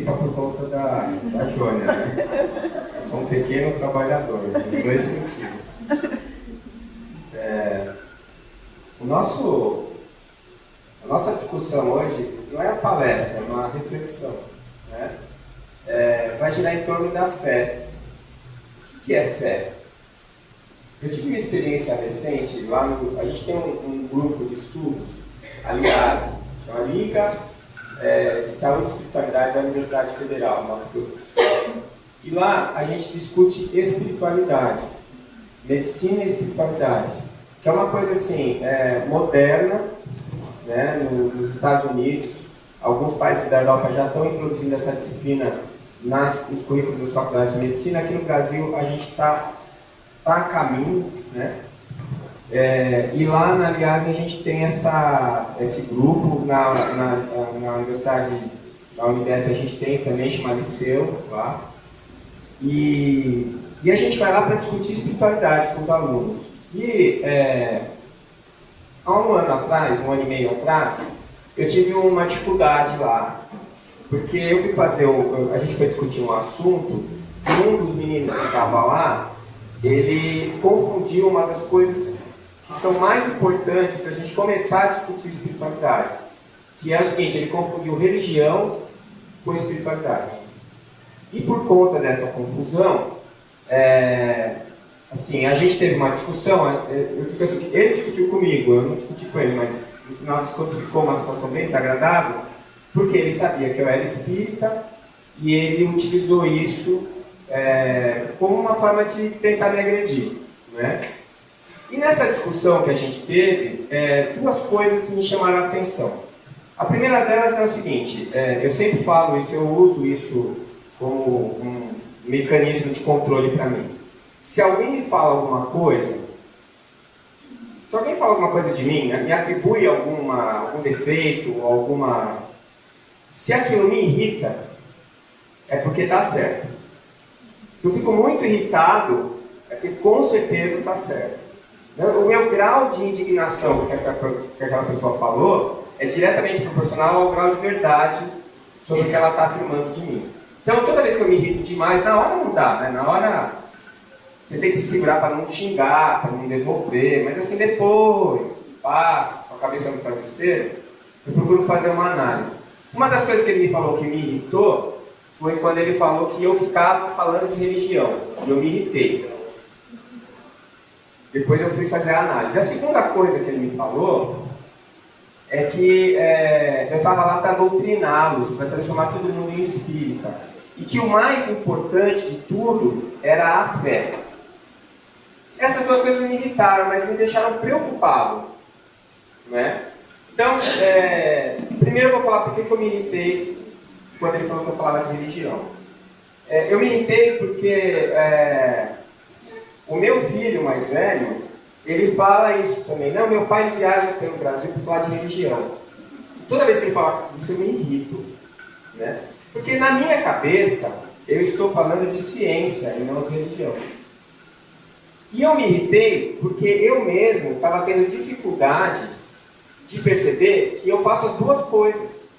participa por conta da Jônia, né? Sou um pequeno trabalhador, em dois sentidos. A nossa discussão hoje não é a palestra, é uma reflexão, né? Vai girar em torno da fé. O que é fé? Eu tive uma experiência recente, a gente tem um grupo de estudos, aliás, chama Liga de Saúde e Espiritualidade da Universidade Federal, no Mato Grosso do Sul. E lá a gente discute espiritualidade, medicina e espiritualidade, que é uma coisa assim, moderna, né, nos Estados Unidos. Alguns países da Europa já estão introduzindo essa disciplina nos currículos das faculdades de medicina. Aqui no Brasil a gente está a caminho, né? E lá, aliás, a gente tem esse grupo na universidade, na Unidep, a gente tem também, chama Liceu, lá. E a gente vai lá para discutir espiritualidade com os alunos. E há um ano e meio atrás, eu tive uma dificuldade lá, porque eu fui a gente foi discutir um assunto, e um dos meninos que estava lá, ele confundiu uma das coisas que são mais importantes para a gente começar a discutir espiritualidade, que é o seguinte: ele confundiu religião com espiritualidade. E por conta dessa confusão, assim, a gente teve uma discussão, ele discutiu comigo, eu não discuti com ele, mas no final das contas ficou uma situação bem desagradável, porque ele sabia que eu era espírita e ele utilizou isso como uma forma de tentar me agredir, né? E nessa discussão que a gente teve, duas coisas me chamaram a atenção. A primeira delas é o seguinte: eu sempre falo isso, eu uso isso como um mecanismo de controle para mim. Se alguém me fala alguma coisa, se alguém fala alguma coisa de mim, me atribui algum defeito, se aquilo me irrita, é porque está certo. Se eu fico muito irritado, é porque com certeza está certo. O meu grau de indignação que aquela pessoa falou é diretamente proporcional ao grau de verdade sobre o que ela está afirmando de mim. Então, toda vez que eu me irrito demais, na hora não dá, né? Na hora você tem que se segurar para não xingar, para não devolver, mas assim, depois, passa, com a cabeça no travesseiro, eu procuro fazer uma análise. Uma das coisas que ele me falou que me irritou foi quando ele falou que eu ficava falando de religião, e eu me irritei. Depois eu fui fazer a análise. A segunda coisa que ele me falou é que eu estava lá para doutriná-los, para transformar todo mundo em espírita. E que o mais importante de tudo era a fé. Essas duas coisas me irritaram, mas me deixaram preocupado, né? Então, primeiro eu vou falar por que eu me irritei quando ele falou que eu falava de religião. Eu me irritei porque o meu filho mais velho, ele fala isso também. Não, meu pai viaja pelo Brasil para falar de religião. Toda vez que ele fala isso, eu me irrito, né? Porque na minha cabeça, eu estou falando de ciência e não de religião. E eu me irritei porque eu mesmo estava tendo dificuldade de perceber que eu faço as duas coisas.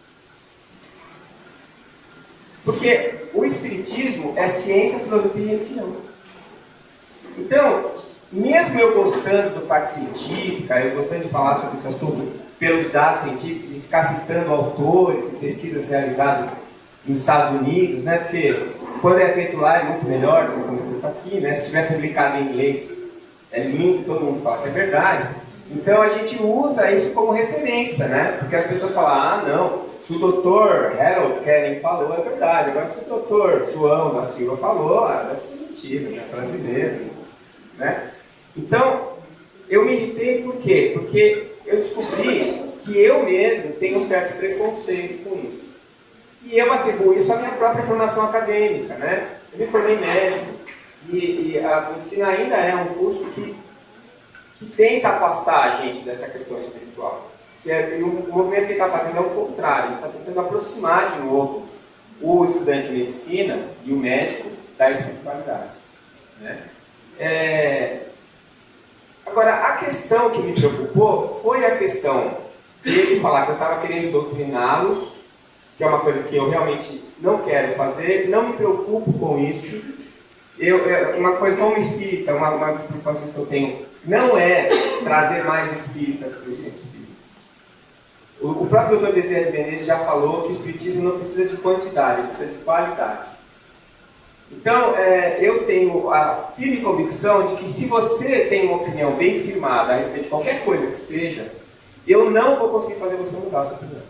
Porque o espiritismo é ciência, filosofia e religião. Então, mesmo eu gostando da parte científica, eu gostando de falar sobre esse assunto pelos dados científicos e ficar citando autores e pesquisas realizadas nos Estados Unidos, né? Porque quando é feito lá é muito melhor do que quando é feito aqui, né? Se estiver publicado em inglês é lindo, todo mundo fala que é verdade. Então a gente usa isso como referência, né? Porque as pessoas falam: ah, não, se o Dr. Harold Kelly falou, é verdade. Agora se o Dr. João da Silva falou, deve ser mentira, né? Brasileiro, né? Então, eu me irritei por quê? Porque eu descobri que eu mesmo tenho um certo preconceito com isso. E eu atribuo isso à minha própria formação acadêmica, né? Eu me formei médico e a medicina ainda é um curso que tenta afastar a gente dessa questão espiritual. E o movimento que ele está fazendo é o contrário, ele está tentando aproximar de novo o estudante de medicina e o médico da espiritualidade, né? Agora, a questão que me preocupou foi a questão de ele falar que eu estava querendo doutriná-los que é uma coisa que eu realmente não quero fazer, não me preocupo com isso. Uma coisa como espírita, uma das preocupações que eu tenho, não é trazer mais espíritas para o centro espírita. O próprio Dr. Bezerra de Menezes já falou que o espiritismo não precisa de quantidade, ele precisa de qualidade. Então, eu tenho a firme convicção de que se você tem uma opinião bem firmada a respeito de qualquer coisa que seja, eu não vou conseguir fazer você mudar a sua opinião.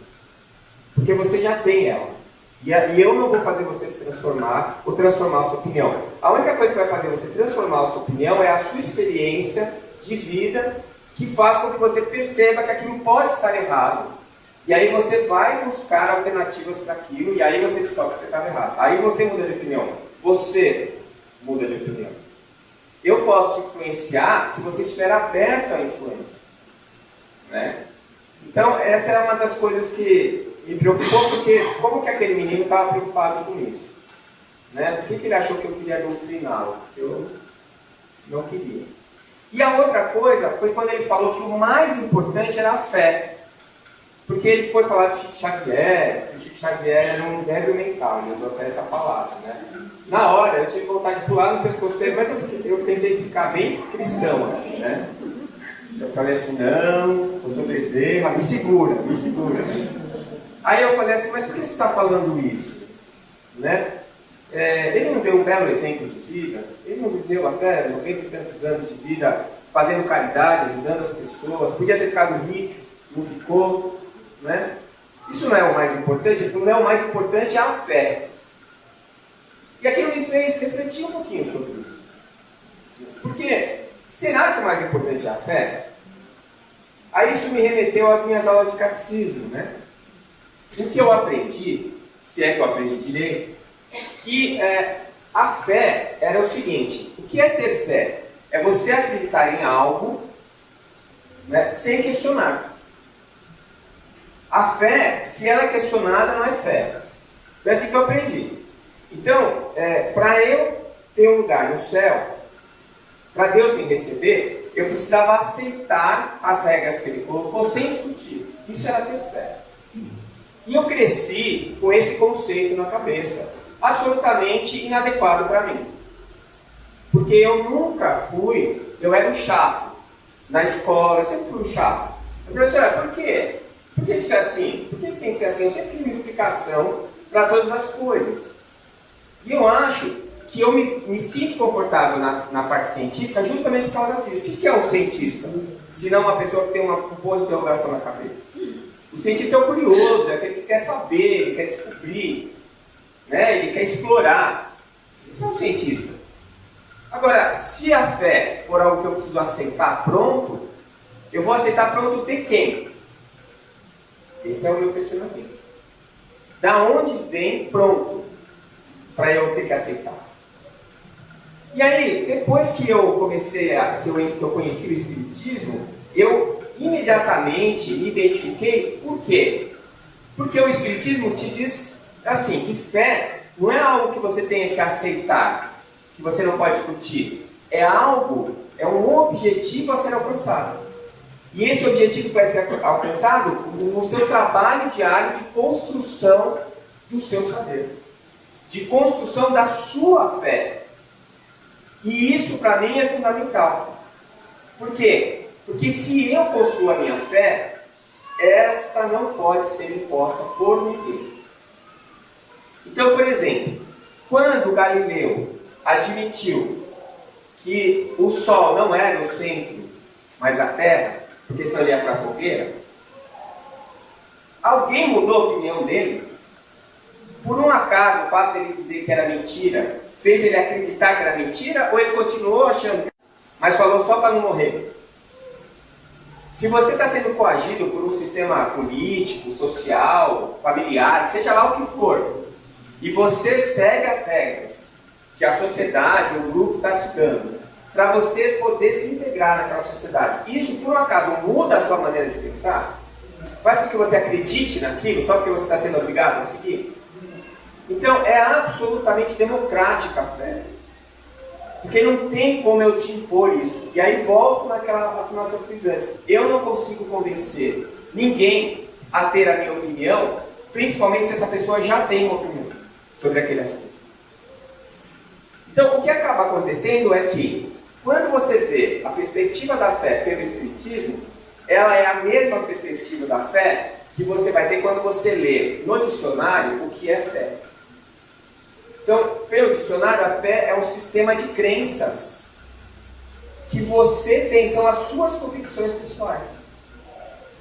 Porque você já tem ela. E eu não vou fazer você se transformar ou transformar a sua opinião. A única coisa que vai fazer você transformar a sua opinião é a sua experiência de vida que faz com que você perceba que aquilo pode estar errado. E aí você vai buscar alternativas para aquilo e aí você descobre que você estava errado. Aí você muda de opinião. Você muda de opinião. Eu posso te influenciar se você estiver aberto à influência. Né? Então, essa é uma das coisas que me preocupou, porque como que aquele menino estava preocupado com isso? Né? Por que ele achou que eu queria doutriná-lo? Eu não queria. E a outra coisa foi quando ele falou que o mais importante era a fé. Porque ele foi falar de Chico Xavier, que o Chico Xavier era um débil mental, ele usou até essa palavra. Né? Na hora, eu tive vontade de pular no pescoço dele, mas eu tentei ficar bem cristão, assim, né? Eu falei assim, não, doutor Bezerra, me segura, me segura. Aí eu falei assim, mas por que você está falando isso? Né? Ele não deu um belo exemplo de vida, ele não viveu até 90 e tantos anos de vida fazendo caridade, ajudando as pessoas, podia ter ficado rico, não ficou, né? Isso não é o mais importante, ele falou, não, o mais importante é a fé. E aquilo me fez refletir um pouquinho sobre isso. Porque, será que o mais importante é a fé? Aí isso me remeteu às minhas aulas de catecismo, né? O que eu aprendi, se é que eu aprendi direito, que a fé era o seguinte, o que é ter fé? É você acreditar em algo, né, sem questionar. A fé, se ela é questionada, não é fé. Foi assim que eu aprendi. Então, para eu ter um lugar no céu, para Deus me receber, eu precisava aceitar as regras que Ele colocou sem discutir. Isso era ter fé. E eu cresci com esse conceito na cabeça, absolutamente inadequado para mim. Porque eu nunca fui, eu era um chato. Na escola, eu sempre fui um chato. Professora, por quê? Por que isso é assim? Por que tem que ser assim? Eu sempre quis uma explicação para todas as coisas. E eu acho que eu me sinto confortável na parte científica justamente por causa disso. O que é um cientista? Se não uma pessoa que tem um ponto de interrogação na cabeça. O cientista é o curioso, é aquele que quer saber, ele quer descobrir, né? Ele quer explorar. Esse é um cientista. Agora, se a fé for algo que eu preciso aceitar pronto, eu vou aceitar pronto de quem? Esse é o meu questionamento. Da onde vem pronto para eu ter que aceitar? E aí, depois que eu comecei que eu conheci o Espiritismo, eu imediatamente identifiquei por quê. Porque o Espiritismo te diz assim, que fé não é algo que você tenha que aceitar, que você não pode discutir. É um objetivo a ser alcançado. E esse objetivo vai ser alcançado no seu trabalho diário de construção do seu saber, de construção da sua fé. E isso para mim é fundamental. Por quê? Porque se eu construo a minha fé, esta não pode ser imposta por ninguém. Então, por exemplo, quando Galileu admitiu que o Sol não era o centro, mas a Terra, porque senão ele ia para a fogueira, alguém mudou a opinião dele? Por um acaso, o fato dele dizer que era mentira, fez ele acreditar que era mentira, ou ele continuou achando que... mas falou só para não morrer? Se você está sendo coagido por um sistema político, social, familiar, seja lá o que for, e você segue as regras que a sociedade, o grupo está te dando, para você poder se integrar naquela sociedade, isso por um acaso muda a sua maneira de pensar? Faz com que você acredite naquilo só porque você está sendo obrigado a seguir? Então é absolutamente democrática a fé. Porque não tem como eu te impor isso. E aí volto naquela afirmação que eu fiz antes. Eu não consigo convencer ninguém a ter a minha opinião principalmente se essa pessoa já tem uma opinião sobre aquele assunto. Então, o que acaba acontecendo é que, quando você vê a perspectiva da fé pelo Espiritismo, ela é a mesma perspectiva da fé que você vai ter quando você lê no dicionário o que é fé. Então, pelo dicionário, a fé é um sistema de crenças que você tem, são as suas convicções pessoais.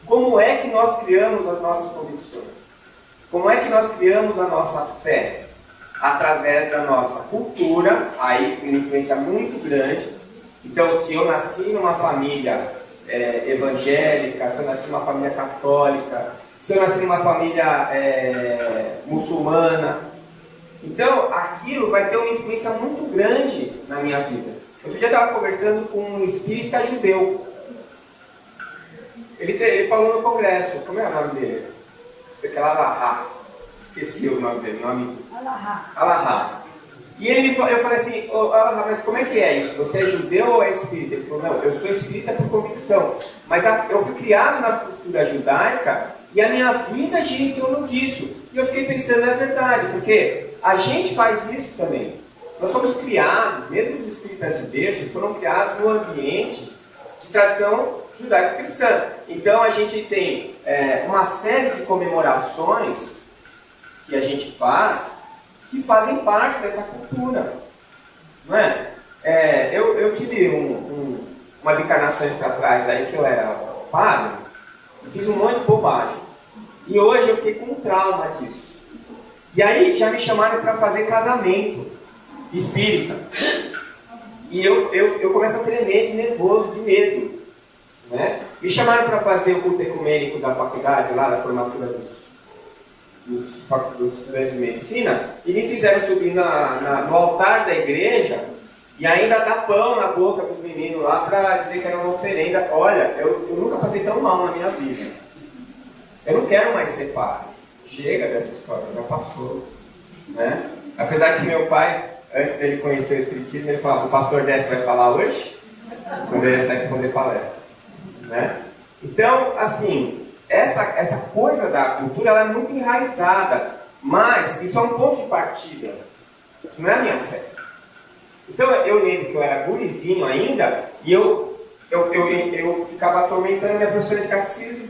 Como é que nós criamos as nossas convicções? Como é que nós criamos a nossa fé? Através da nossa cultura, aí uma influência muito grande. Então, se eu nasci numa família evangélica, se eu nasci numa família católica, se eu nasci numa família muçulmana, então aquilo vai ter uma influência muito grande na minha vida. Outro dia eu estava conversando com um espírita judeu. Ele falou no congresso, como é o nome dele? Você quer Alahá. Esqueci o nome dele, Alahá. E eu falei assim, Alahá, mas como é que é isso? Você é judeu ou é espírita? Ele falou, não, eu sou espírita por convicção. Mas eu fui criado na cultura judaica e a minha vida gira em torno disso. E eu fiquei pensando, é verdade, porque a gente faz isso também. Nós somos criados, mesmo os espíritas de berço, foram criados no ambiente de tradição judaico-cristã. Então a gente tem uma série de comemorações que a gente faz, que fazem parte dessa cultura, não é? Eu tive umas encarnações para trás aí que eu era padre, eu fiz um monte de bobagem, e hoje eu fiquei com um trauma disso. E aí já me chamaram para fazer casamento espírita, e eu começo a tremer de nervoso, de medo, né? Me chamaram para fazer o culto ecumênico da faculdade, lá da formatura dos estudantes de medicina, e me fizeram subir no altar da igreja e ainda dar pão na boca dos meninos lá para dizer que era uma oferenda. Olha, eu nunca passei tão mal na minha vida. Eu não quero mais ser padre. Chega dessa história, já passou, né? Apesar que meu pai, antes dele conhecer o Espiritismo, ele falava, o pastor Décio vai falar hoje, quando ele sai para fazer palestra, né? Então, assim, essa coisa da cultura, ela é muito enraizada, mas isso é um ponto de partida. Isso não é a minha fé. Então eu lembro que eu era gurizinho ainda e eu ficava atormentando a minha professora de catecismo.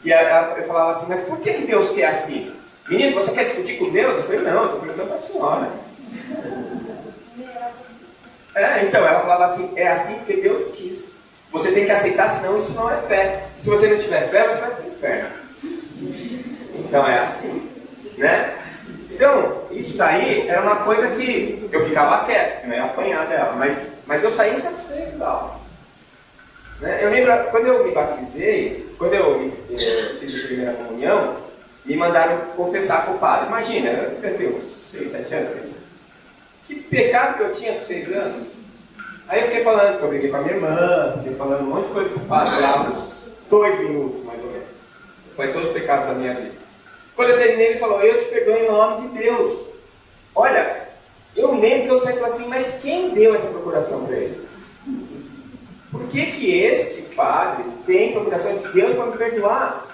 E eu falava assim, mas por que Deus quer assim? Menino, você quer discutir com Deus? Eu falei, não, eu estou perguntando para a senhora. Então ela falava assim, é assim porque Deus quis. Você tem que aceitar, senão isso não é fé. Se você não tiver fé, você vai para o inferno. Então é assim, né? Então, isso daí era uma coisa que eu ficava quieto, né? Apanhar dela, mas eu saí insatisfeito da aula. Né? Eu lembro, quando eu me batizei, quando eu fiz a primeira comunhão, me mandaram confessar com o padre. Imagina, eu devia ter uns 6, 7 anos. Que pecado que eu tinha com 6 anos. Aí eu fiquei falando que eu briguei com a minha irmã, fiquei falando um monte de coisa pro padre lá, uns 2 minutos mais ou menos. Foi todos os pecados da minha vida. Quando eu terminei, ele falou, eu te perdoo em nome de Deus. Olha, eu lembro que eu saí e falei assim, mas quem deu essa procuração para ele? Por que este padre tem procuração de Deus para me perdoar?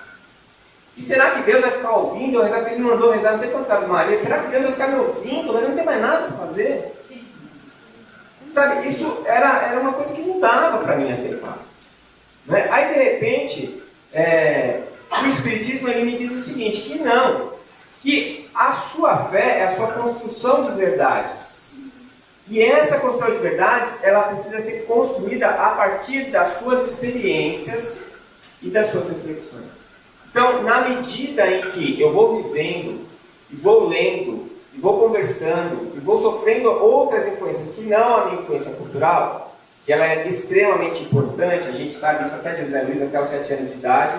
E será que Deus vai ficar ouvindo eu rezar? Porque ele me mandou rezar, não sei quanto sabe Maria. Será que Deus vai ficar me ouvindo? Mas não tem mais nada para fazer. Sabe, isso era uma coisa que não dava para mim aceitar. Né? Aí, de repente, o Espiritismo ele me diz o seguinte, que não, que a sua fé é a sua construção de verdades. E essa construção de verdades, ela precisa ser construída a partir das suas experiências e das suas reflexões. Então, na medida em que eu vou vivendo, e vou lendo, e vou conversando, e vou sofrendo outras influências que não a minha influência cultural, que ela é extremamente importante, a gente sabe isso até de André Luiz, até os 7 anos de idade,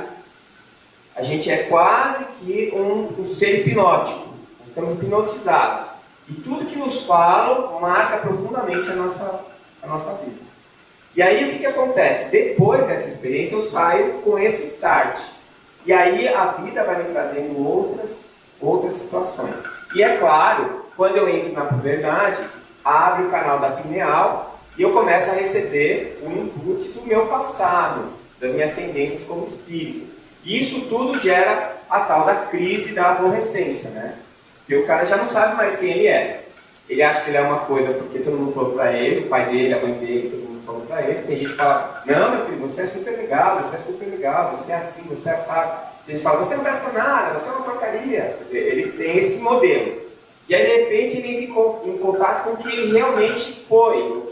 a gente é quase que um ser hipnótico, nós estamos hipnotizados. E tudo que nos falam marca profundamente a nossa vida. E aí o que acontece? Depois dessa experiência eu saio com esse start. E aí a vida vai me trazendo outras situações. E é claro, quando eu entro na puberdade, abre o canal da pineal e eu começo a receber o input do meu passado, das minhas tendências como espírito. E isso tudo gera a tal da crise da aborrecência, né? Porque o cara já não sabe mais quem ele é. Ele acha que ele é uma coisa porque todo mundo falou pra ele, o pai dele, a mãe dele, todo mundo falou pra ele. Tem gente que fala, não, meu filho, você é super legal, você é assim, você é assado. Tem gente que fala, você não presta pra nada, você é uma porcaria. Quer dizer, ele tem esse modelo. E aí, de repente, ele entra em contato com o que ele realmente foi,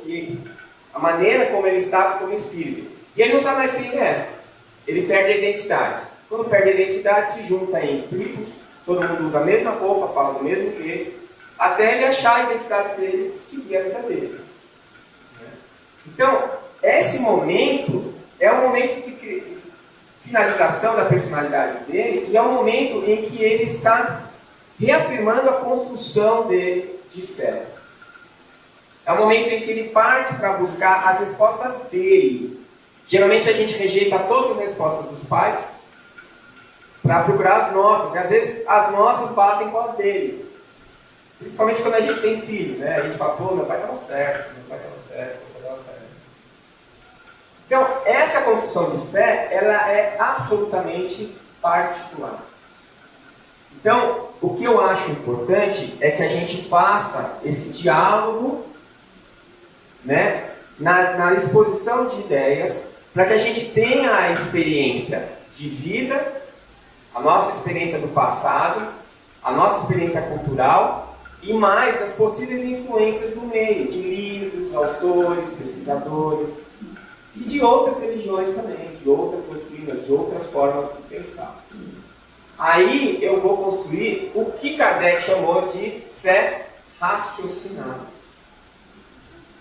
a maneira como ele estava como espírito. E ele não sabe mais quem ele é. Ele perde a identidade. Quando perde a identidade, se junta em tribos, todo mundo usa a mesma roupa, fala do mesmo jeito, até ele achar a identidade dele e seguir a vida dele. Então, esse momento é um momento de finalização da personalidade dele e é um momento em que ele está reafirmando a construção dele de fé. É um momento em que ele parte para buscar as respostas dele. Geralmente a gente rejeita todas as respostas dos pais para procurar as nossas. E às vezes as nossas batem com as deles. Principalmente quando a gente tem filho, né? A gente fala, pô, meu pai estava certo, meu pai estava certo, meu pai estava certo. Então, essa construção de fé, ela é absolutamente particular. Então, o que eu acho importante é que a gente faça esse diálogo, né, na exposição de ideias, para que a gente tenha a experiência de vida, a nossa experiência do passado, a nossa experiência cultural e mais as possíveis influências do meio, de livros, autores, pesquisadores e de outras religiões também, de outras doutrinas, de outras formas de pensar. Aí eu vou construir o que Kardec chamou de fé raciocinada.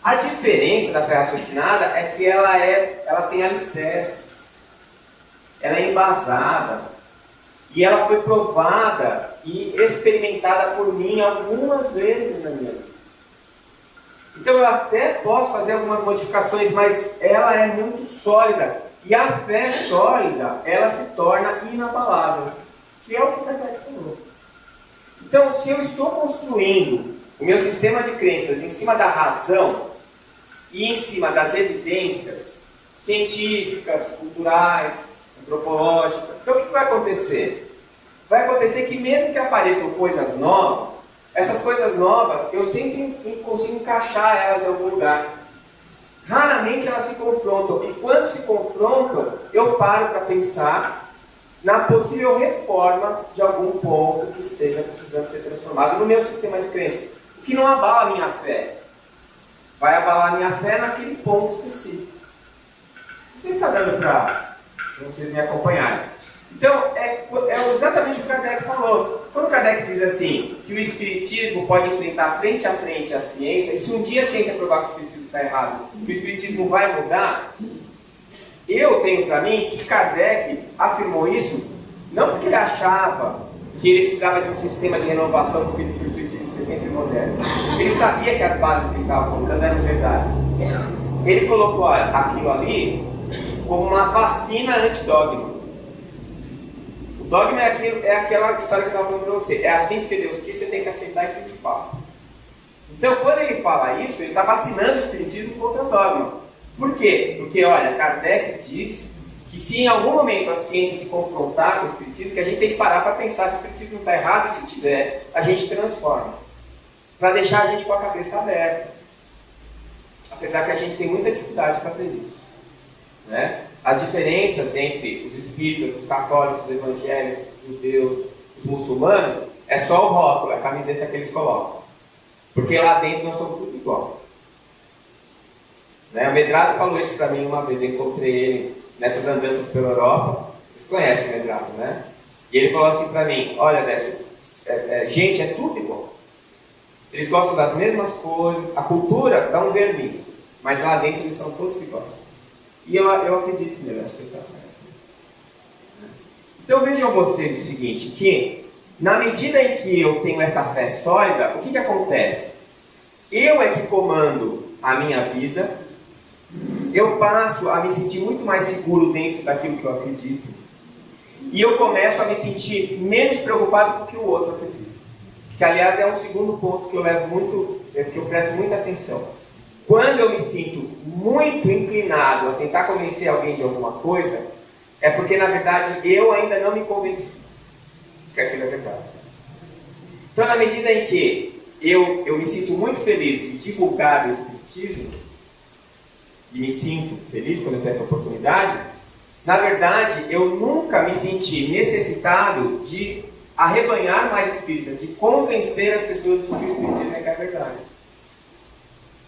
A diferença da fé raciocinada é que ela tem alicerces, ela é embasada e ela foi provada e experimentada por mim algumas vezes na minha vida. Então eu até posso fazer algumas modificações, mas ela é muito sólida. E a fé sólida, ela se torna inabalável, que é o que Kardec falou. Então, se eu estou construindo o meu sistema de crenças em cima da razão e em cima das evidências científicas, culturais, antropológicas, então o que vai acontecer? Vai acontecer que mesmo que apareçam coisas novas, essas coisas novas, eu sempre consigo encaixar elas em algum lugar. Raramente elas se confrontam. E quando se confrontam, eu paro para pensar na possível reforma de algum ponto que esteja precisando ser transformado no meu sistema de crença. O que não abala a minha fé. Vai abalar a minha fé naquele ponto específico. Você está dando para vocês me acompanharem? Então, é exatamente o que Kardec falou. Quando Kardec diz assim, que o Espiritismo pode enfrentar frente a frente a ciência, e se um dia a ciência provar que o Espiritismo está errado, que o Espiritismo vai mudar, eu tenho para mim que Kardec afirmou isso, não porque ele achava que ele precisava de um sistema de renovação para o Espiritismo ser sempre moderno. Ele sabia que as bases que ele estava colocando eram verdades. Ele colocou aquilo ali como uma vacina antidogma. O dogma é aquela história que eu estava falando para você. É assim que Deus quis, você tem que aceitar e fim de papo. Então, quando ele fala isso, ele está vacinando o Espiritismo contra o dogma. Por quê? Porque, olha, Kardec disse que se em algum momento a ciência se confrontar com o Espiritismo, que a gente tem que parar para pensar se o Espiritismo está errado, e se tiver, a gente transforma. Para deixar a gente com a cabeça aberta. Apesar que a gente tem muita dificuldade de fazer isso. Né? As diferenças entre os espíritas, os católicos, os evangélicos, os judeus, os muçulmanos, é só o rótulo, a camiseta que eles colocam. Porque lá dentro nós somos tudo igual. Né? O Medrado falou isso para mim uma vez, eu encontrei ele nessas andanças pela Europa. Vocês conhecem o Medrado, né? E ele falou assim para mim, olha, Décio, gente, é tudo igual. Eles gostam das mesmas coisas, a cultura dá um verniz, mas lá dentro eles são todos iguais. E eu acredito nele, acho que ele está certo. Então vejam vocês o seguinte, que na medida em que eu tenho essa fé sólida, o que acontece? Eu é que comando a minha vida, eu passo a me sentir muito mais seguro dentro daquilo que eu acredito, e eu começo a me sentir menos preocupado com o que o outro acredita. Que aliás é um segundo ponto que eu levo muito, que eu presto muita atenção. Quando eu me sinto muito inclinado a tentar convencer alguém de alguma coisa, é porque, na verdade, eu ainda não me convenci. que aquilo é verdade. Então, na medida em que eu me sinto muito feliz de divulgar o Espiritismo, e me sinto feliz quando eu tenho essa oportunidade, na verdade, eu nunca me senti necessitado de arrebanhar mais espíritas, de convencer as pessoas de que o Espiritismo é que é a verdade.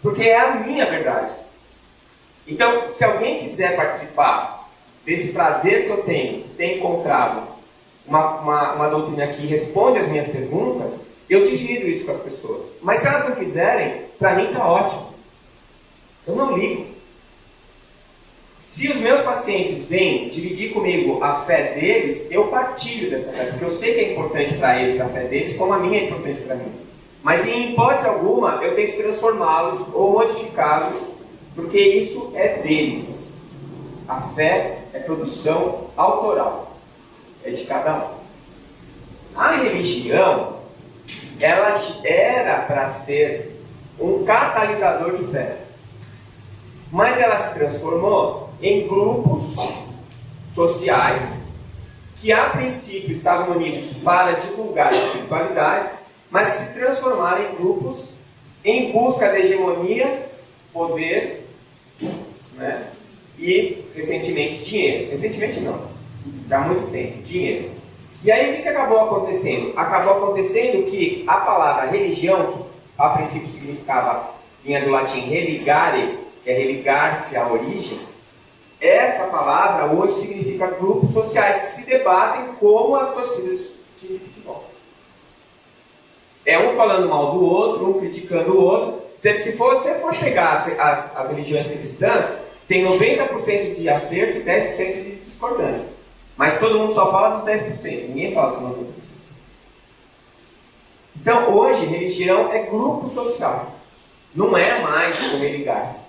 Porque é a minha verdade. Então, se alguém quiser participar desse prazer que eu tenho, de ter encontrado uma doutrina que responde às minhas perguntas, eu divido isso com as pessoas. Mas se elas não quiserem, para mim está ótimo. Eu não ligo. Se os meus pacientes vêm dividir comigo a fé deles, eu partilho dessa fé, porque eu sei que é importante para eles a fé deles, como a minha é importante para mim. Mas em hipótese alguma, eu tenho que transformá-los ou modificá-los, porque isso é deles. A fé é produção autoral, é de cada um. A religião, ela era para ser um catalisador de fé, mas ela se transformou em grupos sociais que a princípio estavam unidos para divulgar a espiritualidade, mas que se transformaram em grupos em busca da hegemonia, poder, né? E recentemente dinheiro. Recentemente não, já há muito tempo, dinheiro. E aí o que acabou acontecendo? Acabou acontecendo que a palavra religião, que a princípio significava, vinha do latim religare, que é religar-se à origem, essa palavra hoje significa grupos sociais que se debatem como as torcidas de futebol. É um falando mal do outro, um criticando o outro. Se você for pegar as religiões cristãs, tem 90% de acerto e 10% de discordância. Mas todo mundo só fala dos 10%, ninguém fala dos 90%. Então, hoje, religião é grupo social. Não é mais o religar-se.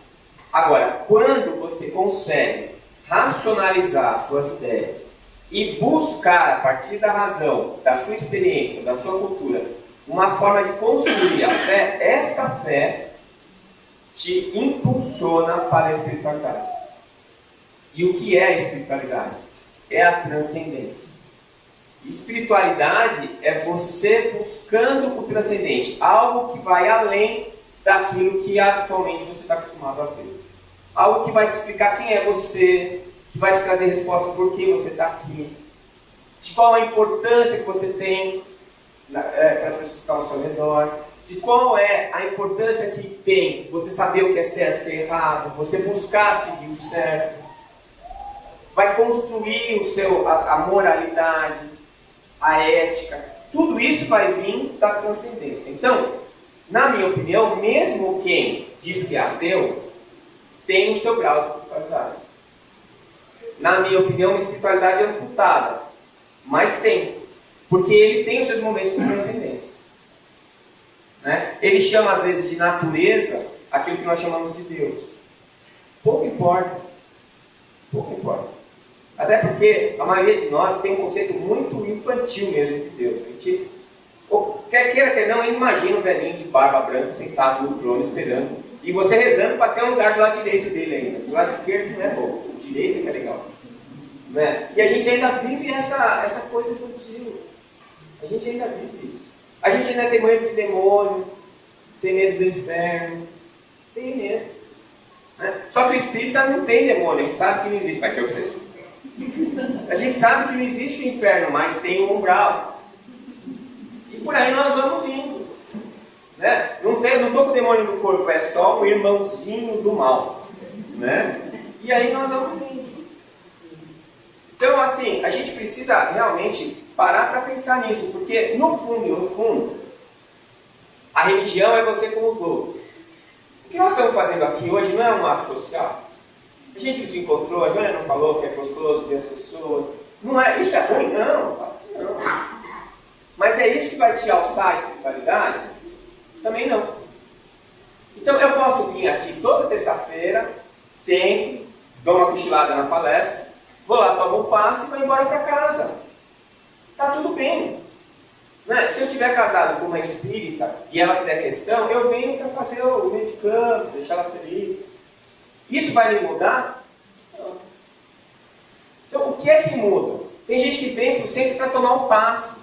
Agora, quando você consegue racionalizar suas ideias e buscar, a partir da razão, da sua experiência, da sua cultura, uma forma de construir a fé, esta fé te impulsiona para a espiritualidade. E o que é a espiritualidade? É a transcendência. Espiritualidade é você buscando o transcendente, algo que vai além daquilo que atualmente você está acostumado a ver. Algo que vai te explicar quem é você, que vai te trazer resposta por que você está aqui, de qual a importância que você tem para as pessoas que estão ao seu redor, de qual é a importância que tem você saber o que é certo e o que é errado, você buscar seguir o certo. Vai construir a moralidade, a ética, tudo isso vai vir da transcendência. Então, na minha opinião, mesmo quem diz que é ateu, tem o seu grau de espiritualidade. Na minha opinião, a espiritualidade é amputada, mas tem, porque ele tem os seus momentos de transcendência. Né? Ele chama às vezes de natureza aquilo que nós chamamos de Deus. Pouco importa. Pouco importa. Até porque a maioria de nós tem um conceito muito infantil mesmo de Deus. A gente, quer queira, quer não, imagina um velhinho de barba branca sentado no trono esperando. E você rezando para ter um lugar do lado direito dele ainda. Do lado esquerdo não é bom, o direito é que é legal. Né? E a gente ainda vive essa coisa infantil. A gente ainda vive isso. A gente ainda tem medo de demônio, tem medo do inferno, tem medo. Né? Só que o espírita não tem demônio, a gente sabe que não existe, vai ter obsessor. A gente sabe que não existe o inferno, mas tem um umbral. E por aí nós vamos indo. Né? Não estou com o demônio no corpo, é só o irmãozinho do mal. Né? E aí nós vamos indo. Então, assim, a gente precisa realmente parar para pensar nisso, porque no fundo, a religião é você com os outros. O que nós estamos fazendo aqui hoje não é um ato social. A gente se encontrou, a Jônia não falou que é gostoso ver as pessoas. Não é, isso é ruim? Não. Mas é isso que vai te alçar a espiritualidade? Também não. Então eu posso vir aqui toda terça-feira, sento, dou uma cochilada na palestra, vou lá, tomo um passe e vou embora para casa. Tá tudo bem. Né? Se eu tiver casado com uma espírita e ela fizer questão, eu venho para fazer o meio de campo, deixar ela feliz. Isso vai me mudar? Não. Então, o que é que muda? Tem gente que vem para o centro para tomar um passe.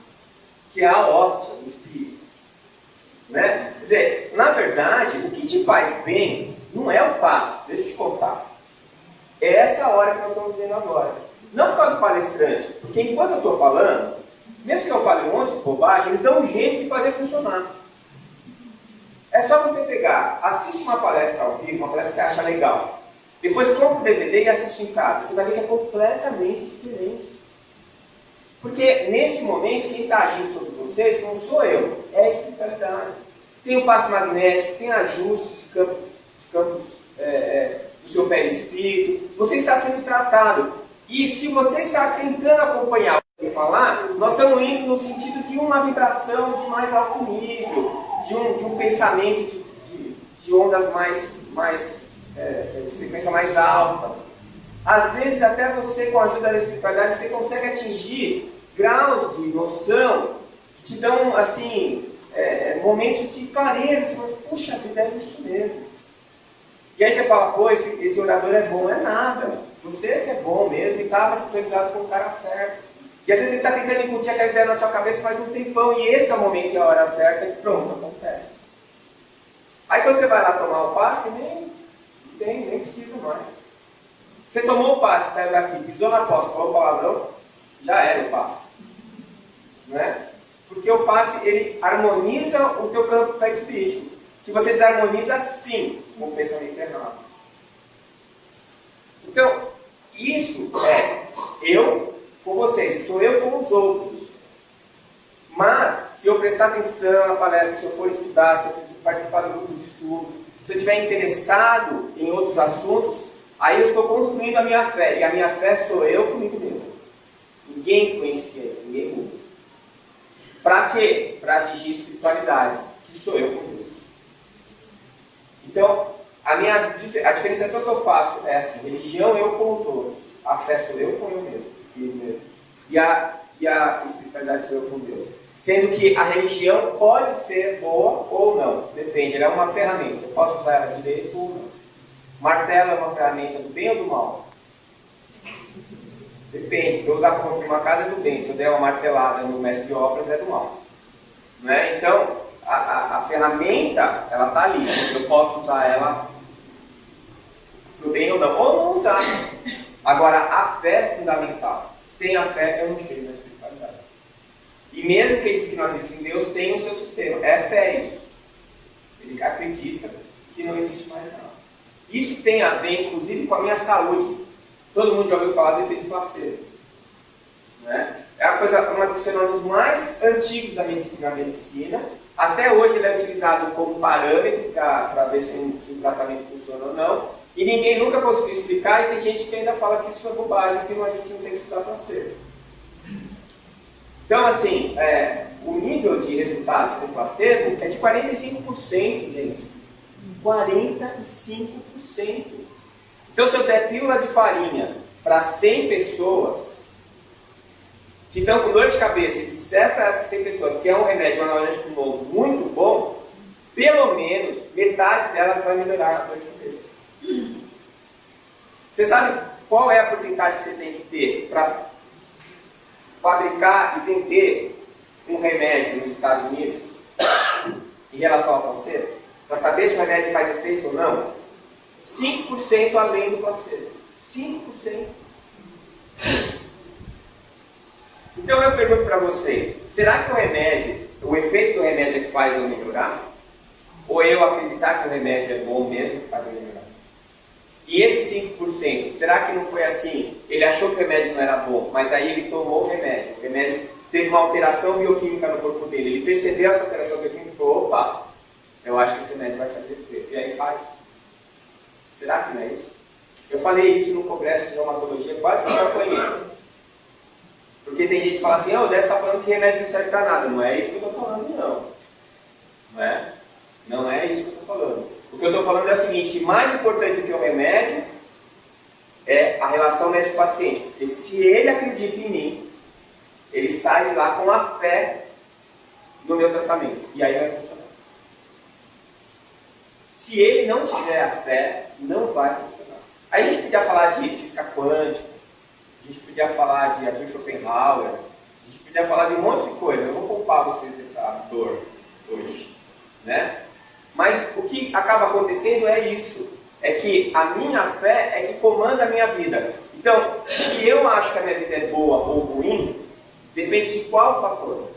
que é a hóstia, o espírito. Né? Quer dizer, na verdade, o que te faz bem não é o passe, deixa eu te contar. É essa hora que nós estamos vivendo agora. Não por causa do palestrante, porque enquanto eu estou falando, mesmo que eu fale um monte de bobagem, eles dão um jeito de fazer funcionar. É só você pegar, assiste uma palestra ao vivo, uma palestra que você acha legal. Depois compra o DVD e assiste em casa. Você vai ver que é completamente diferente. Porque nesse momento, quem está agindo sobre vocês não sou eu, é a espiritualidade. Tem o passe magnético, tem ajuste de campos do seu perispírito. Você está sendo tratado. E se você está tentando acompanhar o que eu falar, nós estamos indo no sentido de uma vibração de mais alto nível, de um pensamento de ondas de frequência mais alta. Às vezes, até você, com a ajuda da espiritualidade, você consegue atingir graus de noção que te dão, assim, momentos de clareza. Você fala, puxa vida, é isso mesmo. E aí você fala, pô, esse orador é bom. É nada. Você que é bom mesmo e estava sintonizado com o cara certo. E às vezes ele está tentando incutir aquela ideia na sua cabeça faz um tempão, e esse é o momento e a hora certa, e pronto, acontece. Aí quando você vai lá tomar o passe, nem precisa mais. Você tomou o passe, saiu daqui, pisou na poça, falou palavrão, já era o passe. Não é? Porque o passe, ele harmoniza o teu campo perispíritico, que você desarmoniza sim com o pensamento errado. Então, isso é eu com vocês, sou eu com os outros. Mas, se eu prestar atenção na palestra, se eu for estudar, se eu participar do grupo de estudos, se eu estiver interessado em outros assuntos, aí eu estou construindo a minha fé. E a minha fé sou eu comigo mesmo. Ninguém influencia isso, ninguém muda. Para quê? Para atingir a espiritualidade, que sou eu com Deus. Então, a diferenciação que eu faço é assim: religião eu com os outros, a fé sou eu com eu mesmo. E a espiritualidade sou eu com Deus. Sendo que a religião pode ser boa ou não. Depende, ela é uma ferramenta. Eu posso usar ela direito ou não. Martelo é uma ferramenta do bem ou do mal? Depende. Se eu usar para construir uma casa é do bem. Se eu der uma martelada no mestre de obras é do mal. Não é? Então, a ferramenta, ela está ali. Eu posso usar ela para o bem ou não usar. Agora, a fé é fundamental. Sem a fé, eu não chego na espiritualidade. E mesmo que ele diz que não acredita em Deus, tem o seu sistema. É fé isso. Ele acredita que não existe mais nada. Isso tem a ver, inclusive, com a minha saúde. Todo mundo já ouviu falar do efeito placebo. Né? É uma dos fenômenos mais antigos da medicina. Até hoje ele é utilizado como parâmetro para ver se o tratamento funciona ou não. E ninguém nunca conseguiu explicar, e tem gente que ainda fala que isso é bobagem, que a gente não tem que estudar placebo. Então, assim, o nível de resultados com placebo é de 45%, gente. 45%. Então, se eu der pílula de farinha para 100 pessoas que estão com dor de cabeça e disser para essas 100 pessoas que é um remédio analgésico novo muito bom, pelo menos metade delas vai melhorar a dor de cabeça. Você sabe qual é a porcentagem que você tem que ter para fabricar e vender um remédio nos Estados Unidos em relação ao placebo? Para saber se o remédio faz efeito ou não? 5% além do placebo. 5%. Então eu pergunto para vocês, será que o efeito do remédio é que faz eu melhorar? Ou eu acreditar que o remédio é bom mesmo que faz eu melhorar? E esse 5%, será que não foi assim? Ele achou que o remédio não era bom, mas aí ele tomou o remédio teve uma alteração bioquímica no corpo dele, ele percebeu essa alteração bioquímica e falou, opa, eu acho que esse remédio vai fazer efeito. E aí faz. Será que não é isso? Eu falei isso no congresso de reumatologia, quase que eu apanhei. Porque tem gente que fala assim, o Décio está falando que remédio não serve para nada. Não é isso que eu estou falando, não. Não é? Não é isso que eu estou falando. O que eu estou falando é o seguinte, que mais importante do que o remédio é a relação médico-paciente. Porque se ele acredita em mim, ele sai de lá com a fé no meu tratamento. E aí vai funcionar. Se ele não tiver a fé, não vai funcionar. Aí a gente podia falar de física quântica, a gente podia falar de Arthur Schopenhauer, a A gente podia falar de um monte de coisa, eu não vou poupar vocês dessa dor hoje, né? Mas o que acaba acontecendo é isso, é que a minha fé é que comanda a minha vida. Então, se eu acho que a minha vida é boa ou ruim, depende de qual fator.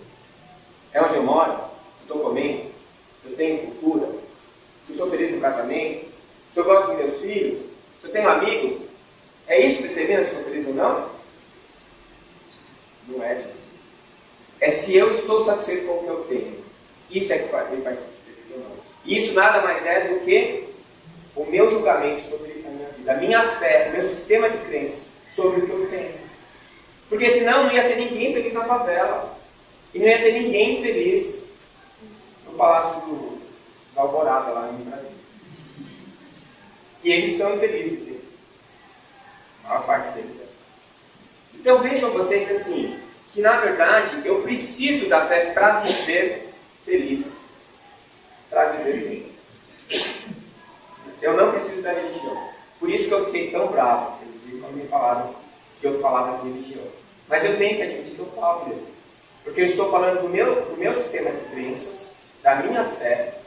É onde eu moro, se eu estou comendo, se eu tenho cultura, se eu sou feliz no casamento, se eu gosto dos meus filhos, se eu tenho amigos. É isso que determina se eu sou feliz ou não? Não é, gente. É se eu estou satisfeito com o que eu tenho. Isso é que me faz feliz ou não. Isso nada mais é do que o meu julgamento sobre a minha vida, a minha fé, o meu sistema de crenças sobre o que eu tenho. Porque senão não ia ter ninguém feliz na favela. E não ia ter ninguém feliz no Palácio da Alvorada, lá no Brasil. E eles são infelizes, sim. A maior parte deles é. Então vejam vocês assim, que na verdade eu preciso da fé para viver feliz. Para viver bem. Eu não preciso da religião. Por isso que eu fiquei tão bravo, inclusive, quando me falaram que eu falava de religião. Mas eu tenho que admitir que eu falo mesmo. Porque eu estou falando do meu sistema de crenças, da minha fé,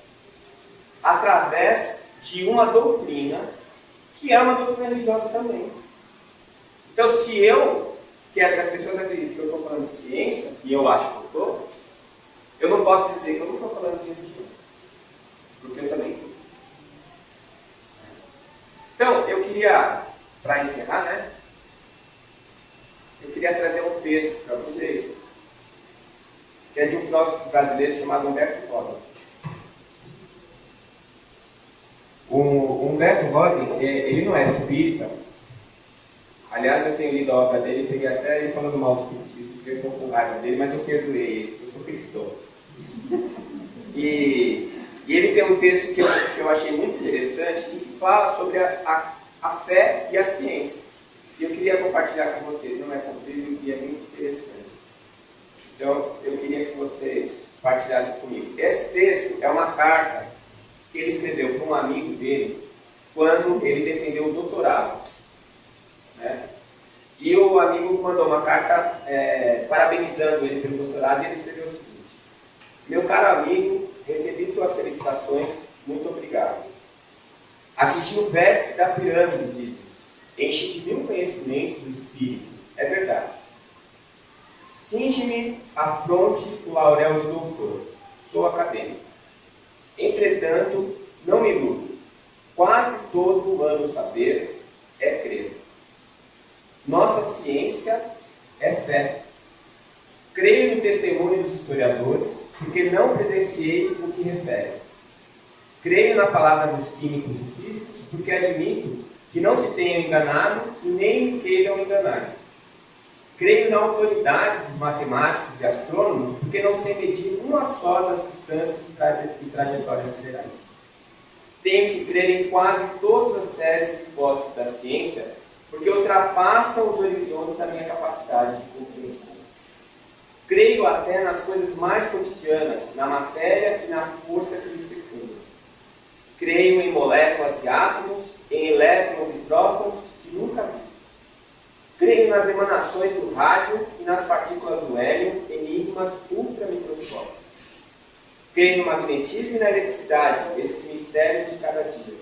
através de uma doutrina, que é uma doutrina religiosa também. Então, se eu quero que as pessoas acreditem que eu estou falando de ciência, e eu acho que eu estou, eu não posso dizer que eu não estou falando de religião. Porque eu também estou. Então, eu queria, para encerrar, né? Eu queria trazer um texto para vocês, que é de um filósofo brasileiro chamado Humberto Roden. O Humberto Roden, ele não era espírita. Aliás, eu tenho lido a obra dele, peguei até ele falando mal do espiritismo, fiquei um pouco com raiva dele, mas eu perdoei ele, eu sou cristão. E ele tem um texto que eu achei muito interessante, que fala sobre a fé e a ciência. E eu queria compartilhar com vocês, não é comprido e é muito interessante. Então, eu queria que vocês partilhassem comigo. Esse texto é uma carta que ele escreveu para um amigo dele quando ele defendeu o doutorado. Né? E o amigo mandou uma carta parabenizando ele pelo doutorado e ele escreveu o seguinte: meu caro amigo, recebi tuas felicitações, muito obrigado. Atingi o vértice da pirâmide, dizes. Enche de mil conhecimentos do espírito. É verdade. Cinge-me à fronte o laurel de doutor. Sou acadêmico. Entretanto, não me iludo. Quase todo humano saber é crer. Nossa ciência é fé. Creio no testemunho dos historiadores, porque não presenciei o que referem. Creio na palavra dos químicos e físicos, porque admito que não se tenham enganado e nem me queiram enganar. Creio na autoridade dos matemáticos e astrônomos, porque não sei medir uma só das distâncias e trajetórias siderais. Tenho que crer em quase todas as teses e hipóteses da ciência, porque ultrapassam os horizontes da minha capacidade de compreensão. Creio até nas coisas mais cotidianas, na matéria e na força que me circunda. Creio em moléculas e átomos, em elétrons e prótons que nunca vi. Creio nas emanações do rádio e nas partículas do hélio, enigmas ultramicroscópicos. Creio no magnetismo e na eletricidade, esses mistérios de cada dia.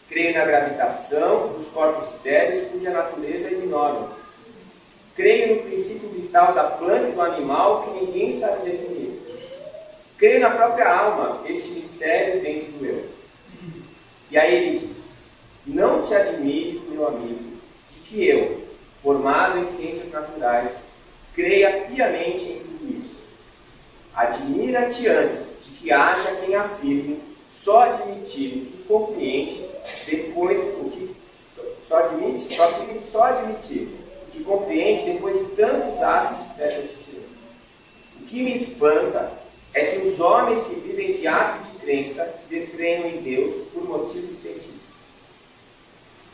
Creio na gravitação dos corpos idéreos, cuja natureza ignoro. Creio no princípio vital da planta e do animal que ninguém sabe definir. Creio na própria alma, este mistério dentro do eu. E aí ele diz: não te admires, meu amigo, de que eu, formado em ciências naturais, creia piamente em tudo isso. Admira-te antes de que haja quem afirme só admitir o que compreende depois o que só admitir o que compreende depois de tantos atos de fé cotidiana. O que me espanta é que os homens que vivem de atos de crença descreiam em Deus por motivos científicos.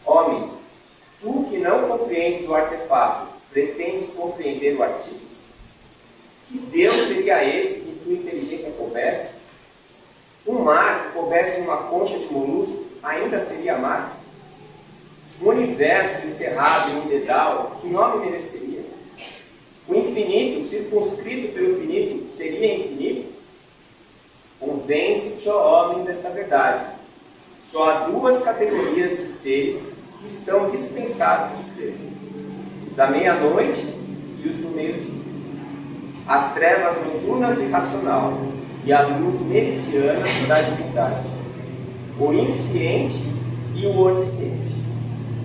Homem, tu que não compreendes o artefato, pretendes compreender o artífice? Que Deus seria esse que tua inteligência coubesse? Um mar que coubesse uma concha de molusco ainda seria mar? Um universo encerrado em um dedal, que nome mereceria? O O infinito, circunscrito pelo finito, seria infinito? Convence-te, ó homem, desta verdade. Só há duas categorias de seres que estão dispensados de crer: os da meia-noite e os do meio-dia. As trevas noturnas do irracional e a luz meridiana da divindade. O insciente e o onisciente.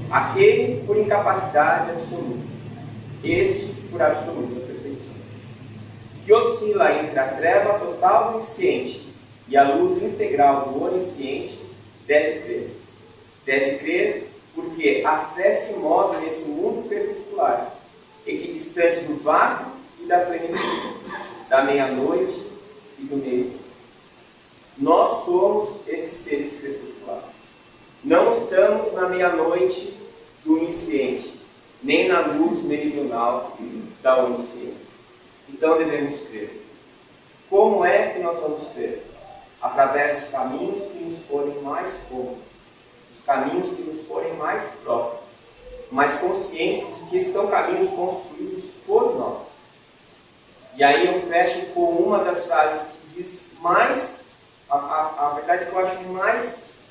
Aquele por incapacidade absoluta, este por absoluta perfeição. Que oscila entre a treva total do insciente e a luz integral do onisciente, deve crer. Deve crer porque a fé se move nesse mundo crepuscular, equidistante do vácuo e da plenitude, da meia-noite e do meio-dia. Nós somos esses seres crepusculares. Não estamos na meia-noite do onisciente, nem na luz meridional da onisciência. Então devemos crer. Como é que nós vamos crer? Através dos caminhos que nos forem mais cômodos, dos caminhos que nos forem mais próprios, mais conscientes de que são caminhos construídos por nós. E aí eu fecho com uma das frases que diz mais, a verdade que eu acho mais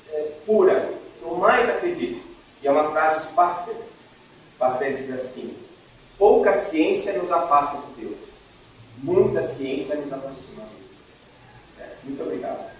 pura, que eu mais acredito, e é uma frase de Pasteur. Pasteur diz assim: pouca ciência nos afasta de Deus, muita ciência nos aproxima dele. Muito obrigado.